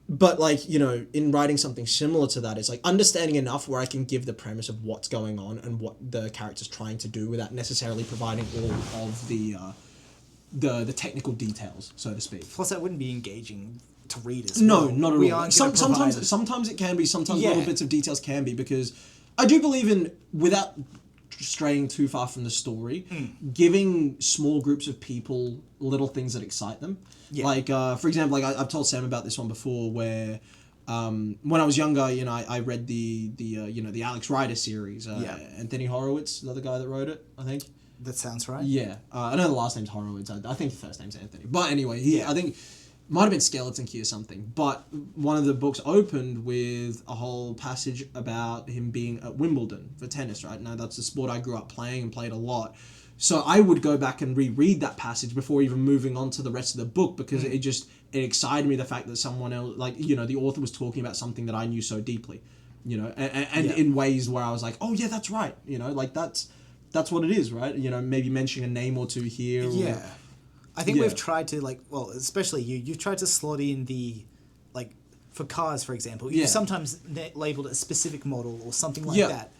But, like, you know, in writing something similar to that, it's like understanding enough where I can give the premise of what's going on and what the character's trying to do without necessarily providing all of the technical details, so to speak. Plus, that wouldn't be engaging to readers. No, not at all. Sometimes it can be. Sometimes little bits of details can be, because I do believe in, without straying too far from the story, giving small groups of people little things that excite them. Yeah. Like, for example, like I've told Sam about this one before, where when I was younger, you know, I read the Alex Rider series. Anthony Horowitz, the other guy that wrote it, I think. That sounds right. Yeah. I know the last name's Horowitz. I think the first name's Anthony. But anyway, I think might have been Skeleton Key or something. But one of the books opened with a whole passage about him being at Wimbledon for tennis, right? Now, that's a sport I grew up playing and played a lot. So I would go back and reread that passage before even moving on to the rest of the book, because it excited me, the fact that someone else, like, you know, the author was talking about something that I knew so deeply, you know, and in ways where I was like, oh yeah, that's right. You know, like that's what it is, right? You know, maybe mentioning a name or two here. Yeah. I think we've tried to, like, well, especially you've tried to slot in the, like, for cars, for example, you've sometimes labeled a specific model or something like that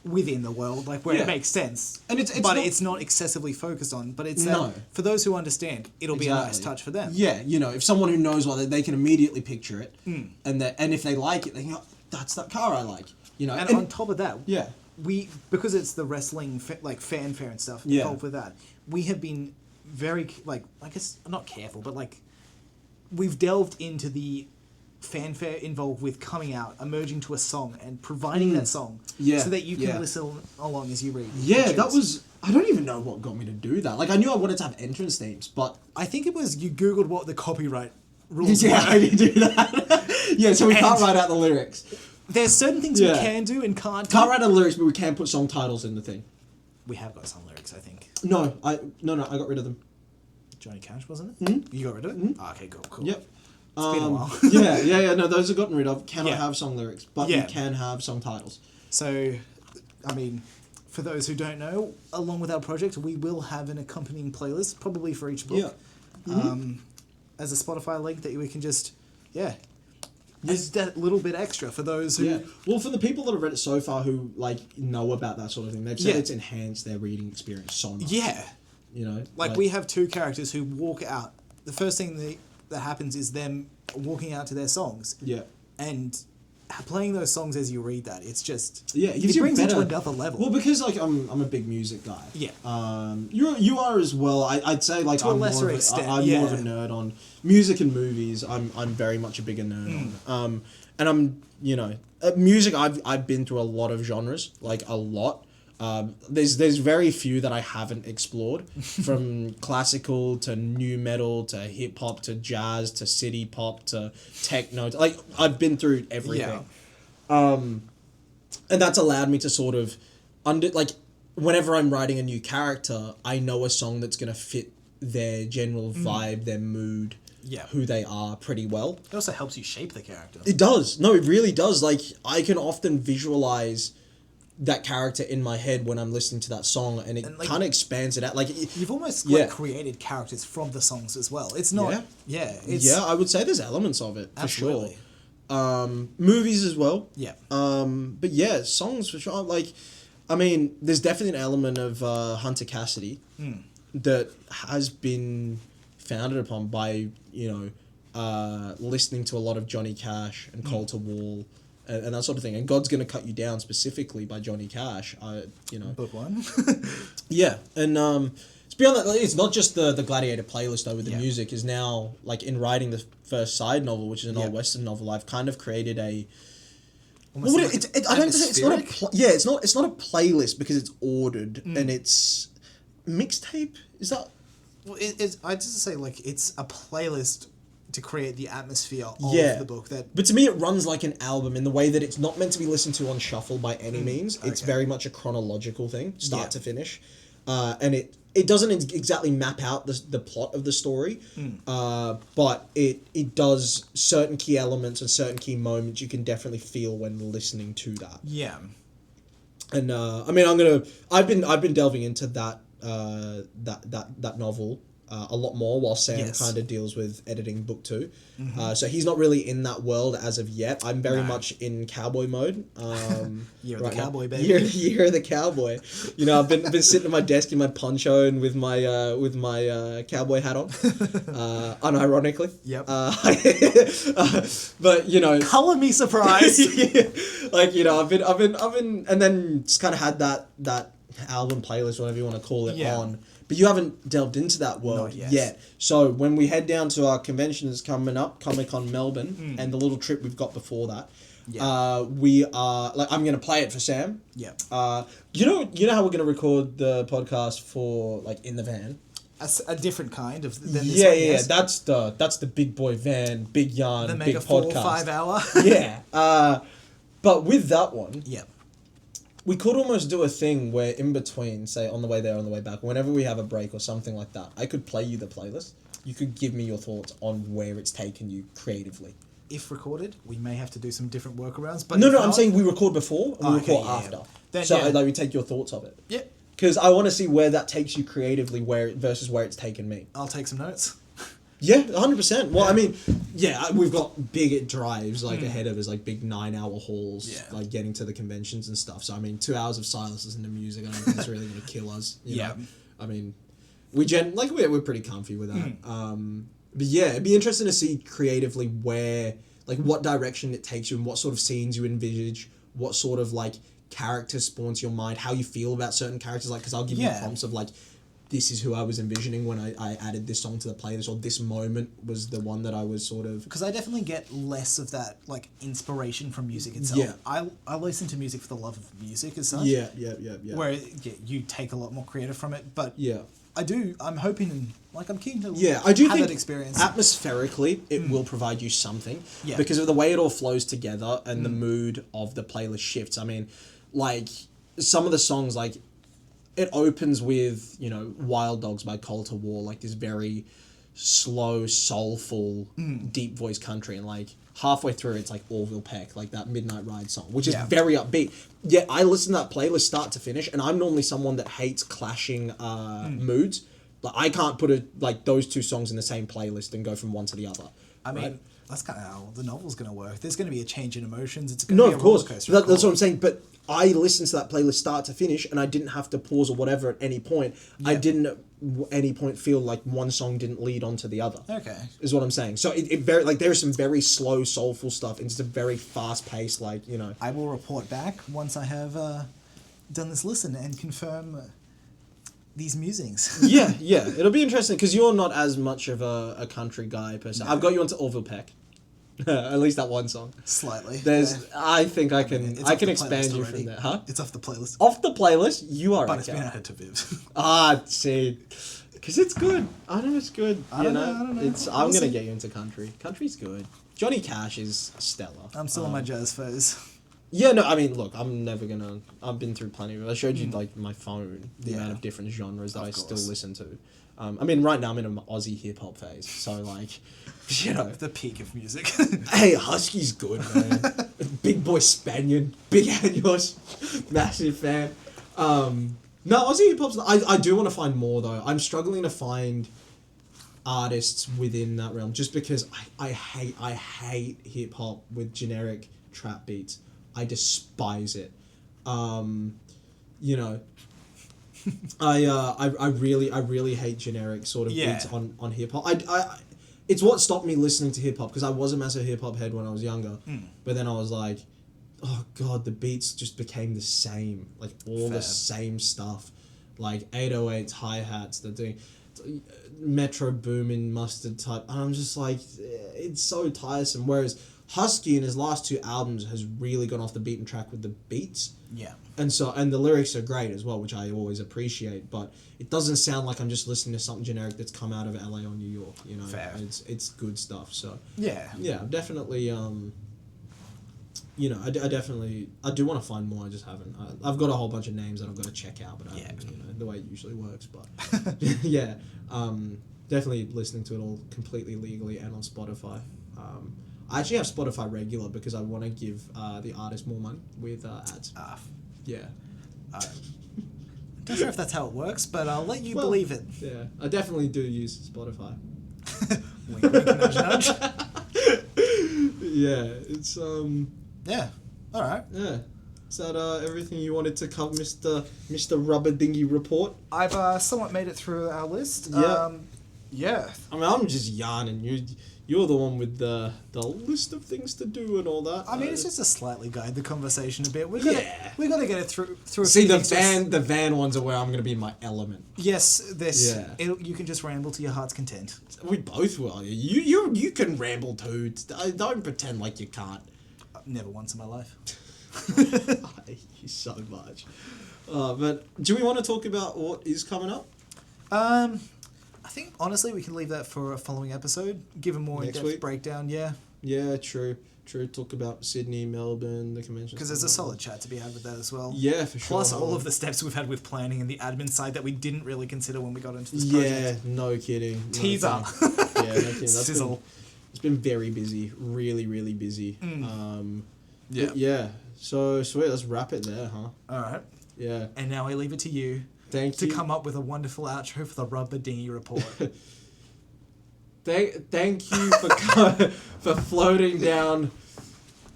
within the world, like, where it makes sense. And it's not excessively focused on, but it's for those who understand, it'll be a nice touch for them. Yeah, you know, if someone who knows they can immediately picture it, and if they like it, they think, oh, that's that car I like, you know. And on top of that, because it's the wrestling fanfare and stuff involved with that, we have been very, like, I guess not careful, but like we've delved into the fanfare involved with coming out, emerging to a song and providing that song so that you can listen along as you read. Yeah, that was, I don't even know what got me to do that. Like, I knew I wanted to have entrance themes, but I think it was you Googled what the copyright rules were. Yeah, I did do that. So we can't write out the lyrics. There's certain things we can do and can't do. Can't write out the lyrics, but we can put song titles in the thing. We have got some lyrics, I think. No, I got rid of them. Johnny Cash, wasn't it? You got rid of it? Oh, okay, cool. Yep. It's been a while. No, those are gotten rid of. Cannot have song lyrics, but you can have song titles. So, I mean, for those who don't know, along with our project, we will have an accompanying playlist, probably for each book, as a Spotify link that we can just, just that little bit extra for those who... Yeah. Well, for the people that have read it so far who, like, know about that sort of thing, they've said it's enhanced their reading experience so much. Yeah. You know? Like, we have two characters who walk out. The first thing that happens is them walking out to their songs. Yeah. And playing those songs as you read that, it's just... Yeah, it brings it to another level. Well, because, like, I'm a big music guy. Yeah. You are as well. I'd say, like, I'm more of a nerd on music and movies. I'm very much a bigger nerd on. And I'm, you know... music, I've been through a lot of genres. Like, a lot. There's very few that I haven't explored, from classical to new metal to hip hop to jazz to city pop to techno. Like, I've been through everything. And that's allowed me to sort of whenever I'm writing a new character, I know a song that's going to fit their general vibe, their mood, who they are pretty well. It also helps you shape the character. It does. No, it really does. Like, I can often visualize that character in my head when I'm listening to that song, and it kind of expands it out. Like, you've almost created characters from the songs as well. It's not... I would say there's elements of it, for sure. Movies as well. Yeah. But yeah, songs for sure. Like, I mean, there's definitely an element of Hunter Cassidy that has been founded upon by, listening to a lot of Johnny Cash and Cold to Wall and that sort of thing. And God's Gonna Cut You Down specifically by Johnny Cash. Book one. Yeah. And it's beyond that. It's not just the Gladiator playlist, though, with the music. Is now, like, in writing the first side novel, which is an old Western novel, I've kind of created a... it's not a playlist because it's ordered and it's mixtape. Is that? Well, I just say, like, it's a playlist to create the atmosphere of the book. But to me, it runs like an album in the way that it's not meant to be listened to on shuffle by any means. It's very much a chronological thing, start to finish, and it doesn't exactly map out the plot of the story, but it does certain key elements and certain key moments you can definitely feel when listening to that. Yeah. And I mean, I've been delving into that novel a lot more while Sam kind of deals with editing book 2. So he's not really in that world as of yet. I'm very much in cowboy mode. Year of the cowboy, baby. Year of the cowboy. I've been sitting at my desk in my poncho and with my cowboy hat on, unironically. Yep. But color me surprised. Like I've been, and then just kind of had that album playlist, whatever you want to call it, on. But you haven't delved into that world yet. So when we head down to our convention that's coming up, Comic-Con Melbourne, and the little trip we've got before that, we are, like, I'm going to play it for Sam. Yeah. You know how we're going to record the podcast for, like, in the van? A different kind of than this one, yes. That's the big boy van, big yarn, the big mega podcast. 4 or 5 hour. Yeah. But with that one, yeah, we could almost do a thing where in between, say on the way there, on the way back, whenever we have a break or something like that, I could play you the playlist. You could give me your thoughts on where it's taken you creatively. If recorded, we may have to do some different workarounds. But I'm saying we record before and we record after. Then, so we take your thoughts of it. Yeah. Because I want to see where that takes you creatively, versus where it's taken me. I'll take some notes. Yeah, 100%. Well, I mean, we've got big drives ahead of us, like big 9-hour hauls, like getting to the conventions and stuff. So I mean, 2 hours of silence listening to music, I don't think it's really going to kill us. You know? I mean, we're pretty comfy with that. But yeah, it'd be interesting to see creatively where, like, what direction it takes you and what sort of scenes you envisage, what sort of like character spawns your mind, how you feel about certain characters. Like, because I'll give you prompts of like, this is who I was envisioning when I added this song to the playlist, or this moment was the one that I was sort of... Because I definitely get less of that, like, inspiration from music itself. Yeah. I listen to music for the love of music as such. Yeah. Where you take a lot more creative from it, but... Yeah. I'm hoping, like, I'm keen to I do have think that experience. Atmospherically, it will provide you something. Yeah. Because of the way it all flows together and the mood of the playlist shifts. I mean, like, some of the songs, like... It opens with, Wild Dogs by Cold to War, like this very slow, soulful, deep voice country. And like halfway through, it's like Orville Peck, like that Midnight Ride song, which is very upbeat. Yeah, I listen to that playlist start to finish, and I'm normally someone that hates clashing moods. Like, I can't put those two songs in the same playlist and go from one to the other. I mean, that's kind of how the novel's going to work. There's going to be a change in emotions. It's going to be a roller coaster. That's what I'm saying. But I listened to that playlist start to finish, and I didn't have to pause or whatever at any point. Yeah. I didn't at any point feel like one song didn't lead on to the other. Okay. Is what I'm saying. So it very, like, there is some very slow, soulful stuff, and it's a very fast paced, like, I will report back once I have done this listen and confirm these musings. yeah. It'll be interesting, because you're not as much of a country guy per se. No. I've got you onto Orville Peck. At least that one song. Slightly. I think I can expand you from there. Huh? It's off the playlist. Off the playlist? You are. But it's been added to Viv. See. Because it's good. I know it's good. I don't know. I'm going to get you into country. Country's good. Johnny Cash is stellar. I'm still on my jazz phase. Yeah, no, I mean, look, I've been through plenty of it. I showed you, like, my phone, the amount of different genres that I still listen to. I mean, right now I'm in an Aussie hip-hop phase, so, like, you know. The peak of music. Hey, Husky's good, man. Big boy Spaniard, big annuals, massive fan. No, Aussie hip-hop's... I do want to find more, though. I'm struggling to find artists within that realm, just because I hate hip-hop with generic trap beats. I despise it. You know... I really hate generic sort of beats on hip hop. It's what stopped me listening to hip hop, because I was a massive hip hop head when I was younger. But then I was like, oh god, the beats just became the same, like all the same stuff, like 808s, hi-hats, the doing Metro Boomin, mustard type. And I'm just like, it's so tiresome. Whereas Husky in his last 2 albums has really gone off the beaten track with the beats. Yeah. And the lyrics are great as well, which I always appreciate, but it doesn't sound like I'm just listening to something generic that's come out of LA or New York, you know. Fair. It's good stuff. So yeah, definitely you know, I do want to find more. I just haven't. I've got a whole bunch of names that I've got to check out, but I haven't, you know, the way it usually works. But yeah, definitely listening to it all completely legally and on Spotify. I actually have Spotify regular because I want to give the artist more money with ads. Yeah. I'm not sure if that's how it works, but I'll let you believe it. Yeah, I definitely do use Spotify. Wink, wink, nudge, nudge. Yeah, it's Yeah. All right. Yeah. Is that everything you wanted to cover, Mr. Rubber Dinghy Report? I've somewhat made it through our list. Yeah. Yeah. I mean, I'm just yarning. You're the one with the list of things to do and all that. I mean, it's just to slightly guide the conversation a bit. We're gonna get it through. See, the van ones are where I'm gonna be in my element. Yes, you can just ramble to your heart's content. We both will. You can ramble too. Don't pretend like you can't. Never once in my life. I hate you so much. But do we want to talk about what is coming up? I think, honestly, we can leave that for a following episode. Give a more in-depth breakdown, yeah. Yeah, true. Talk about Sydney, Melbourne, the convention. Because there's a solid chat to be had with that as well. Yeah, for sure. Plus all of the steps we've had with planning and the admin side that we didn't really consider when we got into this project. Yeah, no kidding. Teaser. No kidding. Sizzle. It's been very busy. Really, really busy. Yeah. So, sweet. Let's wrap it there, huh? All right. Yeah. And now I leave it to you. Thank you. To come up with a wonderful outro for the Rubber Dinghy Report. Thank you for floating down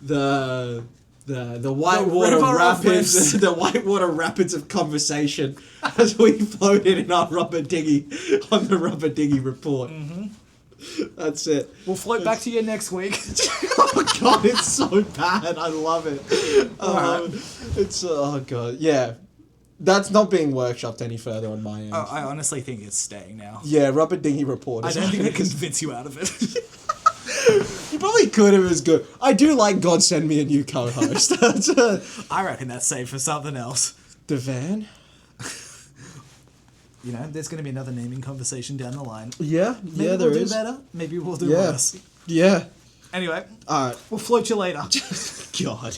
the whitewater rapids, the whitewater rapids of conversation as we floated in our rubber dinghy on the Rubber Dinghy Report. That's it. We'll float back to you next week. Oh god, it's so bad. I love it. It's oh god, yeah. That's not being workshopped any further on my end. Oh, I honestly think it's staying now. Yeah, Rubber Dinghy Report. I don't think I can convince you out of it. You probably could if it was good. I do like God send me a new co-host. I reckon that's safe for something else. The van? You know, there's going to be another naming conversation down the line. Yeah, maybe there we'll is. do better. Maybe we'll do worse. Yeah. Anyway. All right. We'll float you later. God.